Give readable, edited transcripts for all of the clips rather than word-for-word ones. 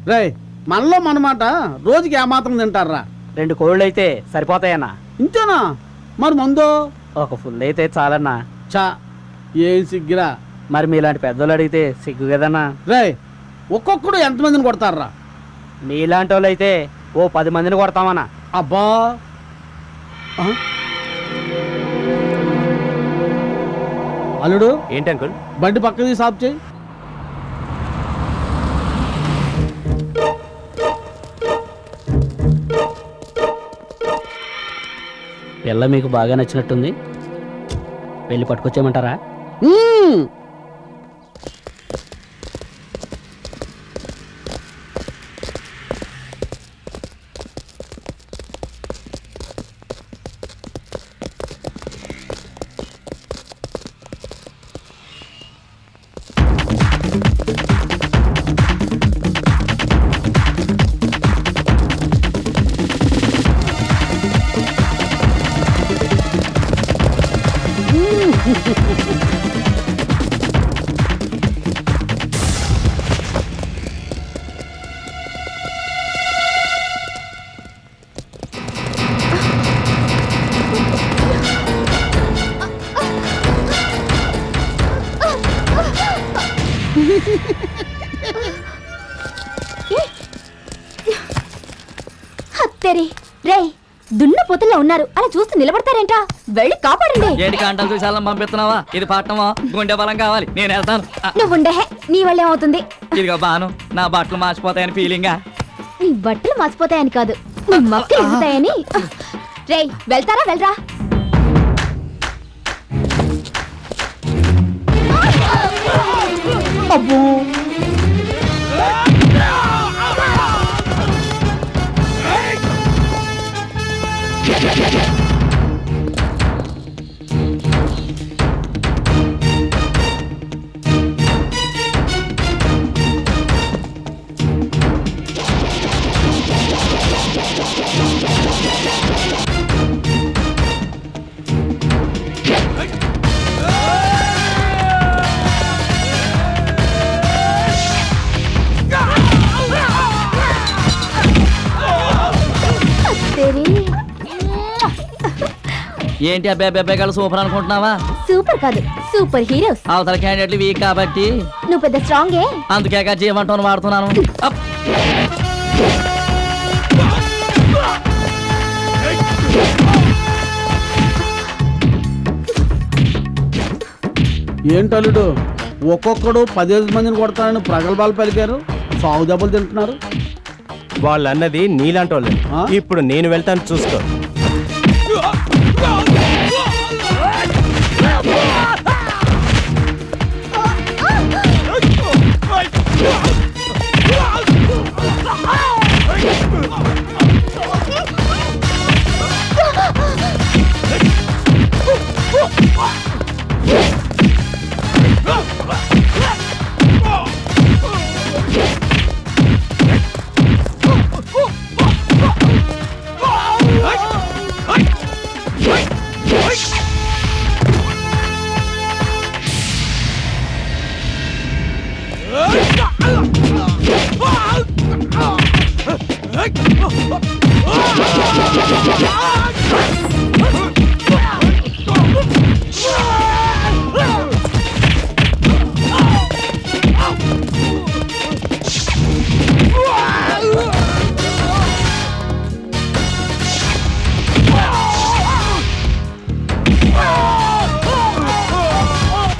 రే మనలో మనమాట రోజుకి ఏమాత్రం తింటారా? 2 కోళ్ళు అయితే సరిపోతాయన్నా. ఇంతేనా? మరి మందో? ఒక ఫుల్ అయితే చాలన్నా. చా ఏం సిగ్గిరా. మరి మీలాంటి పెద్దోళ్ళు అడిగితే సిగ్గు కదన్నా. రే ఒక్కొక్కడు ఎంతమందిని కొడతారా? మీలాంటి వాళ్ళు అయితే ఓ 10 మందిని కొడతామన్నా. అబ్బా అల్లుడు ఏంటి అంకుల్? బండి పక్కది సాప్ చేయి. పిల్ల మీకు బాగా నచ్చినట్టుంది, వెళ్ళి పట్టుకొచ్చేయమంటారా? రేయ్ దున్న పొతుల్లో ఉన్నారు, అలా చూస్తూ నిలబడతారేంటా? వెళ్ళి కాపాడండి. ఏడి కాంటాలు చూసాలని పంపిస్తున్నావా? ఇది పట్టణమా? గుండె బలం కావాలి, నేను వెళ్తాను. నువ్వుండే, నీ వల్ల ఏమవుతుంది? ఇదిగో బాను, నా బట్టలు మార్చిపోతాయని ఫీలింగా. నీ బట్టలు మర్చిపోతాయని కాదు, నీ మక్కలు ఎగుతాయని. రేయ్ వెళ్తారా? వెళ్ళరా. అబ్బో ఏంటి అబ్బాయి సూపర్ అనుకుంటున్నావా? సూపర్ కాదు, సూపర్ హీరోస్. అవతల క్యాండిడేట్లు వీక్ కాబట్టి నువ్వు పెద్ద స్ట్రాంగే, అందుకే జీవంటోని వాడుతున్నాను. ఏంటల్లుడు ఒక్కొక్కడు 15 మందిని కొడతానని ప్రగల్భాలు పలికారు, సాగు దెబ్బలు తింటున్నారు. వాళ్ళు అన్నది నీలాంటి వాళ్ళు. ఇప్పుడు నేను వెళ్తాను, చూసుకో.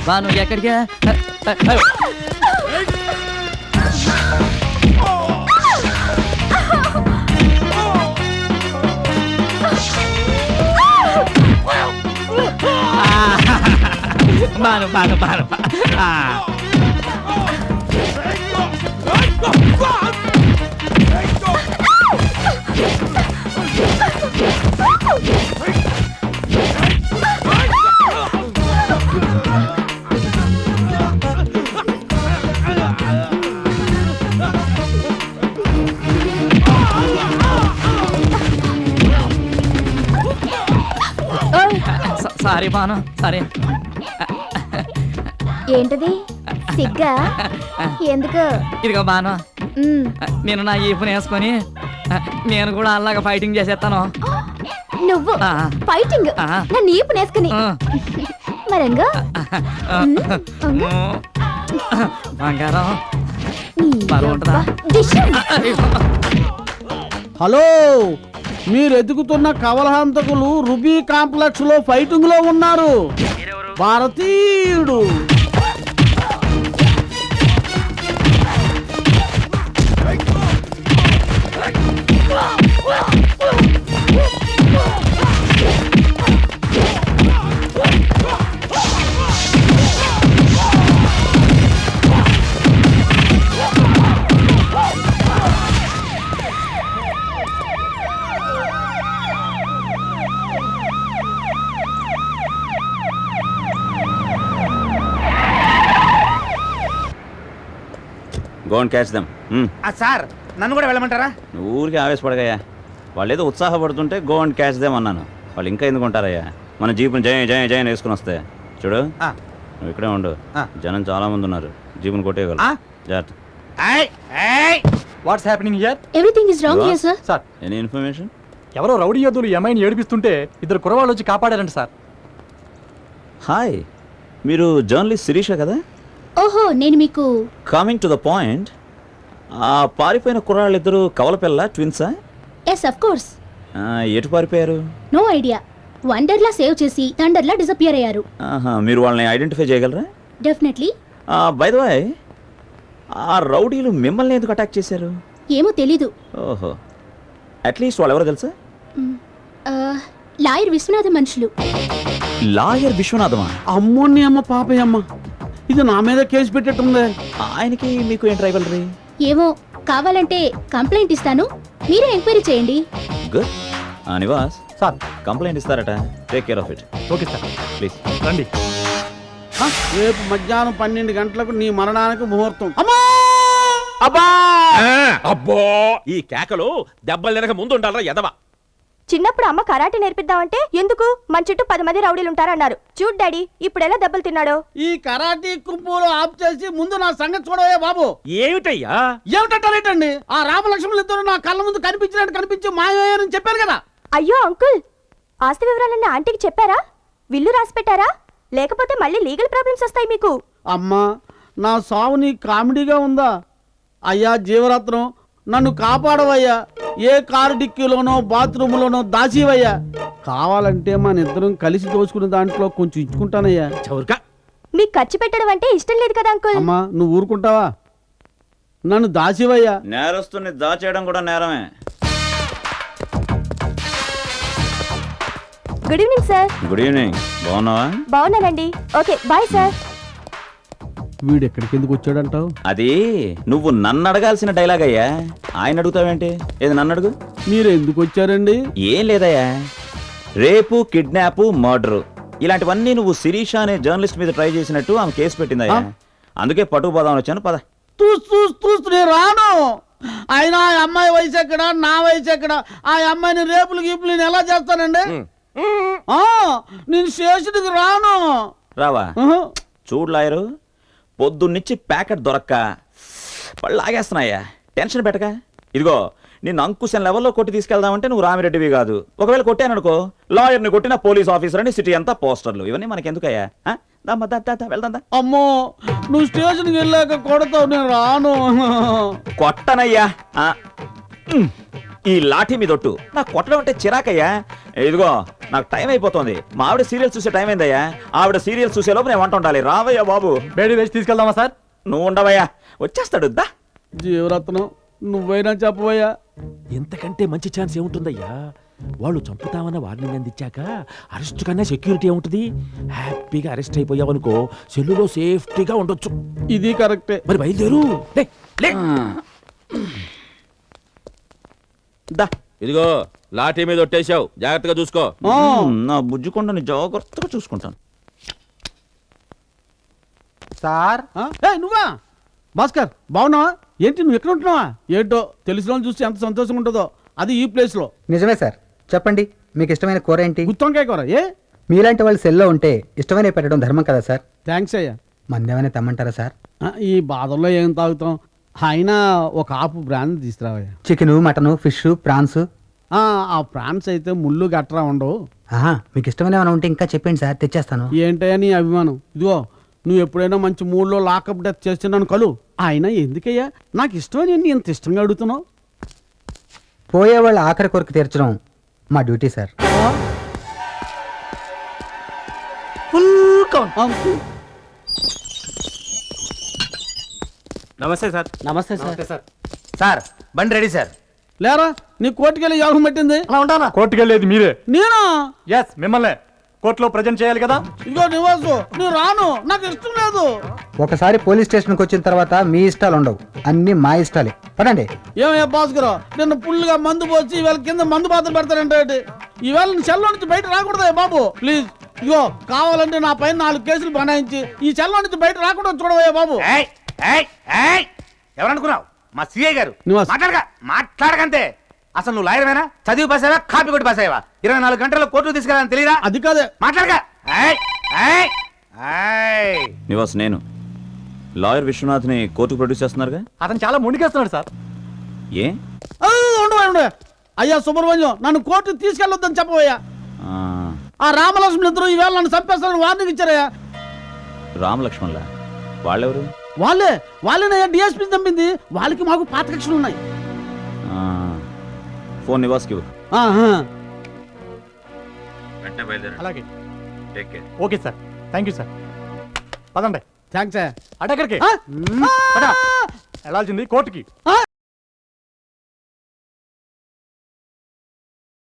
బాను ఎక్కడికా? Banu Banu Banu sorry Banu, sorry. ఏంటది సిగ్గా? ఎందుకు? ఇదిగో బాను, నేను నా ఈపుని వేసుకొని నేను కూడా అలాగా ఫైటింగ్ చేసేస్తాను. నువ్వు ఆ. ఫైటింగ్ ఆ. నన్ను ఈపు నేసుకుని ఆ. మరంగా బంగారం బరువు ఉంటుందా? హలో, మీరు ఎదుగుతున్న కవలహంతకులు రుబీ కాంప్లెక్స్ లో ఫైటింగ్ లో ఉన్నారు. భారతీయుడు go and catch them. Sir నన్ను కూడా వెళ్ళమంటారా? నువ్వు ఊరికి ఆవేశపడగయ్యా. వాళ్ళు ఏదో ఉత్సాహపడుతుంటే గో అండ్ క్యాచ్ దెమ్ అన్నాను. వాళ్ళు ఇంకా ఎందుకు ఉంటారయ్యా? మన జీపుని జయ జయ జయని వేసుకుని వస్తే చూడు. నువ్వు ఇక్కడే ఉండు. జనం చాలా మంది ఉన్నారు. జీపుని కొట్టేయగలరు. జాగ్రత్త. What's happening here? Everything is wrong here sir. Sir any information? ఎవరో రౌడీ యోధులు అమ్మాయిని ఏడిపిస్తుంటే ఇద్దరు కురవాళ్ళు వచ్చి కాపాడారంట సార్. హాయ్, మీరు జర్నలిస్ట్ శిరీష కదా? ఓహో, నేను మీకు కమింగ్ టు ద పాయింట్, ఆ పారిపోయిన కుర్రాళ్ళు ఇద్దరు కవలపిల్ల ట్విన్సా? Yes of course. ఎటు పారిపోయారు? No idea. వండర్లా సేవ్ చేసి థండర్లా డిసపియర్ అయ్యారు. మీరు వాళ్ళని ఐడెంటిఫై చేయగలరా? డెఫినెట్లీ. బై ద వే, ఆ రౌడీలు మిమ్మల్ని ఎందుకు అటాక్ చేశారు? ఏమో తెలీదు. ఓహో, అట్లీస్ట్ వాళ్ళు ఎవరో తెలుసా? లాయర్ విశ్వనాథ మనుషులు. లాయర్ విశ్వనాథమా? అమ్మోని అమ్మ పాపయ్యమ్మ, ఇది నా మీద కేసు పెట్టేట్టుంది. ఆయనకి మీకు ఏం ట్రైబల్ రీ? ఏమో, కావాలంటే కంప్లైంట్ ఇస్తాను, మీరే ఎంక్వైరీ చేయండి. గుడ్. నివాస్ సార్ కంప్లైంట్ ఇస్తారట. Take care of it. Okay sir, please రండి. రేపు మధ్యాహ్నం 12 గంటలకు నీ మరణానికి ముహూర్తం. అమ్మా అబ్బా అబ్బో, ఈ కేకలు దెబ్బలు తినక ముందు ఉండాలరా ఎదవా. చిన్నప్పుడు అమ్మ కరాటే నేర్పిద్దామంటే ఎందుకు మన చుట్టూ 10 మంది రౌడీలు ఉంటారన్నారు. చూడు డాడీ ఇప్పుడు ఎలా దెబ్బలు తిన్నాడో. ఈ కరాటీ కుంపులు ఆఫ్ చేసి ముందు నా సంగతి చూడవే బాబు. ఏమిటయ్యా? ఏమిటంటారేటండి? ఆ రామలక్ష్మణులు ఇద్దరు నా కళ్ళ ముందు కనిపించి మాయమయ్యారని చెప్పాను కదా. అయ్యో అంకుల్, ఆస్తి వివరాలన్నీ ఆంటీకి చెప్పారా? విల్లు రాసి పెట్టారా? లేకపోతే మళ్ళీ లీగల్ ప్రాబ్లమ్స్ వస్తాయి మీకు. అమ్మా, నా సావు నీ కామెడీగా ఉందా? అయ్యా జీవరత్నం, నన్ను కాపాడవయ్యా. ఏ కారు డిక్కీలోనో బాత్రూంలోనో దాచివయ్యా. కావాలంటే మన ఇద్దరం కలిసి దోచుకునే దాంట్లో కొంచెం ఇచ్చుకుంటానయ్యా. చౌర్కా, మీకు ఖర్చు పెట్టడం అంటే ఇష్టం లేదు కదా అంకుల్. అమ్మా, నువ్వు ఊరుకుంటావా? నన్ను దాచివయ్యా. నేరస్తుని దాచేయడం కూడా నేరమే. Good evening sir. Good evening. బాగున్నావా? బాగున్నానండి. Okay bye sir. వీడు ఎక్కడికి ఎందుకు వచ్చాడంటావు? అది నువ్వు నన్ను అడగాల్సిన డైలాగ్ అయ్యా. ఆయన అడుగుతావేంటి? ఏది నన్ను అడుగు. మీరు ఎందుకు వచ్చారండి? ఏం లేదయ్యా, రేపు కిడ్నాప్ మర్డరు ఇలాంటివన్నీ నువ్వు శిరీష అనే జర్నలిస్ట్ మీద ట్రై చేసినట్టు ఆమె కేసు పెట్టిందయ్యా. అందుకే పట్టుకు పోదామని వచ్చాను. పద. చూస్తూ నేను రాను. అయినా ఆ అమ్మాయి వయసు ఎక్కడ, నా వయసు ఎక్కడ? ఆ అమ్మాయిని రేపులు గీపులు నేను ఎలా చేస్తానండి? నేను స్టేషన్కి రాను. రావా? చూడు లాయరు, పొద్దున్నిచ్చి ప్యాకెట్ దొరక్క పళ్ళు ఆగేస్తున్నాయా. టెన్షన్ పెట్టక. ఇదిగో, నిన్ను అంకుశం లెవెల్లో కొట్టి తీసుకెళ్దామంటే నువ్వు రామిరెడ్డివి కాదు. ఒకవేళ కొట్టాననుకో, లాయర్ని కొట్టిన పోలీస్ ఆఫీసర్ అని సిటీ అంతా పోస్టర్లు. ఇవన్నీ మనకెందుకయ్యా? వెళ్దా. అమ్మో, నువ్వు స్టేషన్కి వెళ్ళాక కొడతావు, నేను రాను. కొట్టనయ్యా. ఈ లాఠీ మీదొట్టు. నాకు కొట్టడం అంటే చిరాకయ్యా. ఇదిగో, నాకు టైం అయిపోతుంది. మా ఆవిడ సీరియల్స్ చూసే టైం అయిందయ్యా. ఆవిడ సీరియల్స్ చూసే లోపు నేను వంట ఉండాలి. రావయ్యా బాబు. బేడీ వేసి తీసుకెళ్దామా సార్? నువ్వు ఉండవయ్యా, వచ్చేస్తాడు. దా. జీవరత్నం, నువ్వైనా చెప్పవయ్యా. ఎంతకంటే మంచి ఛాన్స్ ఏముంటుందయ్యా? వాళ్ళు చంపుతామన్న వార్నింగ్ అందించాక అరెస్ట్ కన్నా సెక్యూరిటీ ఏముంటుంది? హ్యాపీగా అరెస్ట్ అయిపోయావనుకో, సెల్లులో సేఫ్టీగా ఉండొచ్చు. ఇది కరెక్టే. మరి బయలుదేరు. దా. ఇదిగో, లాఠీ మీద ఒట్టేశావు, జాగ్రత్తగా చూసుకో. నా బుజ్జుకొండని జాగ్రత్తగా చూసుకుంటాను. సార్ నువ్వా భాస్కర్? బాగున్నావా? ఏంటి నువ్వు ఎక్కడ ఉంటున్నావా? ఏంటో తెలిసిన వాళ్ళు చూస్తే ఎంత సంతోషంగా ఉంటుందో, అది ఈ ప్లేస్ లో. నిజమే సార్. చెప్పండి, మీకు ఇష్టమైన కూర ఏంటి? గుత్తొంకాయ కూర. ఏ మీలాంటి వాళ్ళు సెల్లో ఉంటే ఇష్టమైన పెట్టడం ధర్మం కదా సార్. థ్యాంక్స్ అయ్యా. మందేమైనా తెమ్మంటారా సార్? ఈ బాధల్లో ఏం తాగుతాం? అయినా ఒక ఆపు బ్రాండ్ తీసుకురావయ్యా. Chicken mutton fish prawns. ఆ ప్రాన్స్ అయితే ముళ్ళు గట్రా ఉండవు. మీకు ఇష్టమైన ఏమైనా ఉంటే ఇంకా చెప్పండి సార్, తెచ్చేస్తాను. ఏంటయ్యా నీ అభిమానం? ఇదిగో నువ్వు ఎప్పుడైనా మంచి మూడ్లో లాకప్ డెత్ చేస్తున్నాను కలు. అయినా ఎందుకయ్యా నాకు ఇష్టమని ఎంత ఇష్టంగా అడుగుతున్నావు? పోయేవాళ్ళ ఆఖరి కొరకు తీర్చడం మా డ్యూటీ సార్. Full count. నమస్తే సార్. నమస్తే సార్. సార్ బండి రెడీ సార్. లేరా నీ కోర్టుకెళ్ళి యోగం పెట్టింది. అలా ఉంటానా? కోర్టుకి వెళ్ళేది మీరే. నేనా? ఎస్, మిమ్మల్ని కోర్టులో ప్రజెంట్ చేయాలి కదా. ఇదిగో నివాసు నేను రాను, నాకు ఇష్టం లేదు. ఒకసారి పోలీస్ స్టేషన్కి వచ్చిన తర్వాత మీ ఇష్టాలు ఉండవు, అన్ని మా ఇష్టాలే. పదండి. ఏమయ్యా భాస్కర్, నిన్న ఫుల్గా మందు పోసి ఈవేళ కింద మందు పాత్ర పెడతారంటే ఈవేళ నీ సెల్లో నుంచి బయట రాకూడదా బాబు? ప్లీజ్ ఇదిగో కావాలంటే నా పైన 4 కేసులు బనాయించి ఈ సెల్లో నుంచి బయట రాకుండా చూడవయ్యా బాబు. ఎవరనుకున్నావు? మా సిఐ గారు. నివాస్. మాట్లాడకంతే. అసలు నువ్వు లాయర్వేనా? చదివి పాసావా? కాపీ కొట్టి పాసావా? 24 గంటల్లో కోర్టుకు తీసుకెళ్ళాలని తెలియదా? అది కాదే. మాట్లాడక. నివాస్, నేను లాయర్ విశ్వనాథ్ని కోర్టుకు ప్రొడ్యూస్ చేస్తున్నారుగా. అతను చాలా మొండికేస్తున్నాడు సార్. ఏ ఉండు అయ్యా సుబ్రహ్మణ్యం, నన్ను కోర్టుకు తీసుకెళ్ళొద్దని చెప్పవయ్యా. ఆ, ఆ రామలక్ష్మణ్ ఇద్దరు ఈవేళ నన్ను చంపేస్తారని వార్నింగ్ ఇచ్చారయ్యా. రామలక్ష్మణ్లా? వాళ్ళెవరు? వాళ్ళేనయ్యా డిఎస్పీ చంపింది. వాళ్ళకి మాకు పాత కక్షలు ఉన్నాయి. ఆ, ఫోన్ నివాస్కి ఇవ్వు. వెంటనే బయలుదేరండి. అలాగే. Take care. Okay sir, thank you sir. పదండి. థ్యాంక్స్. అటెక్కడికి వెళ్ళాల్సింది కోర్టుకి.